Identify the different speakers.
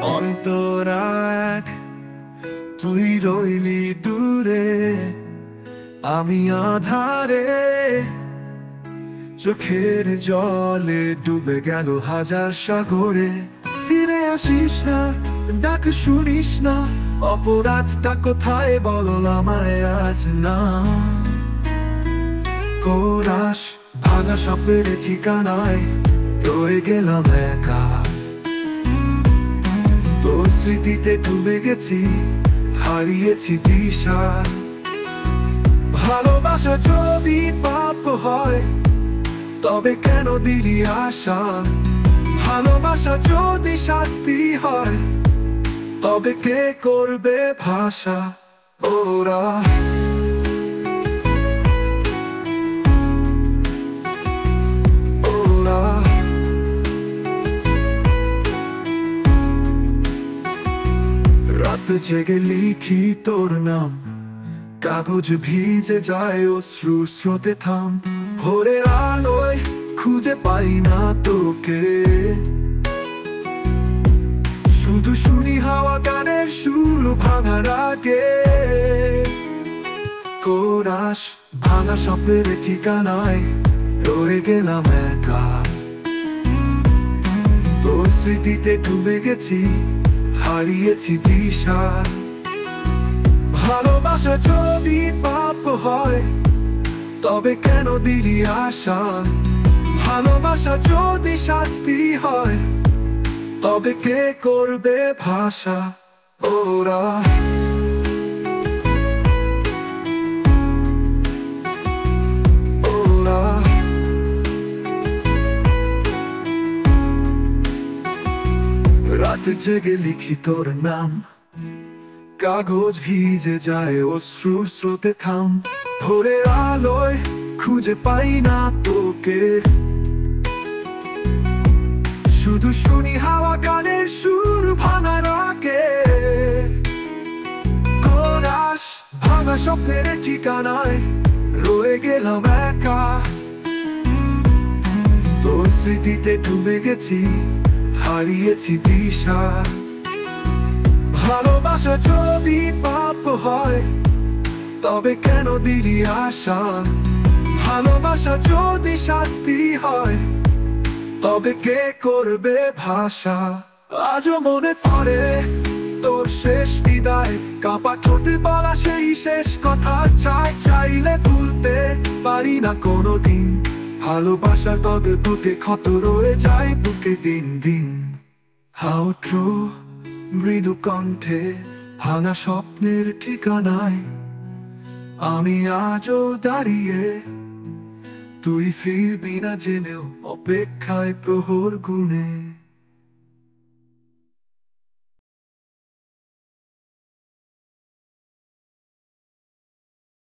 Speaker 1: অন্তরা এক, তুই রইলি দূরে, আমি আধারে, চোখের জলে ডুবে গেল হাজার সাগরে। ফিরে আসিস না, ডাক শুনিস না, অপরাধটা কোথায় বল আমায় আজ না। কোরাস ভাঙা স্বপ্নের ঠিকানায় রয়ে গেলাম একা, তোর স্মৃতিতে ডুবে গেছি, হারিয়েছি দিশা। ভালোবাসা যদি পাপ হয় তবে কেন দিলি আশা, ভালোবাসা যদি শাস্তি হয় তবে কে করবে ভাষা। ওরা রাত জেগে লিখি তোর নাম, কাগজ ভিজে যায় অশ্রু স্রোতে থাম। ভোরের আলোয় খুঁজে পাই না তোকে, শুধু শুনি হাওয়া গানের সুর ভাঙার আগে। কোরাস ভাঙা স্বপ্নের ঠিকানায় রয়ে গেলাম একা, তোর স্মৃতিতে ডুবে গেছি, হারিয়েছি দিশা। ভালোবাসা যদি পাপ হয় তবে কেন দিলি আশা, ভালোবাসা যদি শাস্তি হয় তবে কে করবে ভাষা। ওরা রাত জেগে লিখি তোর নাম, কাগজ ভিজে যায় অশ্রু স্রোতে থাম। ভোরের আলোয় খুঁজে পাই না তোকে, শুধু শুনি হাওয়া গানের সুর ভাঙার আগে। কোরাস ভাঙা স্বপ্নের ঠিকানায় রয়ে গেলাম একা, তোর স্মৃতিতে ডুবে গেছি, হারিয়েছি দিশা। ভালোবাসা যদি পাপ হয় তবে কেন দিলি আশা, ভালোবাসা যদি শাস্তি হয় তবে কে করবে ভাষা। আজও মনে পড়ে তোর শেষ বিদায়, কাঁপা ঠোঁটে বলা সেই শেষ কথা, চাইলে ভুলতে পারি না কোনোদিন। ভালোবাসার তবে বুকে ক্ষত রয়ে যায় বুকে দিন দিন। হাউ ট্রু মৃদু কণ্ঠে ভাঙা স্বপ্নের ঠিকানায় আমি আজও দাঁড়িয়ে, তুই ফিরবি না জেনেও অপেক্ষায় প্রহর গুনে।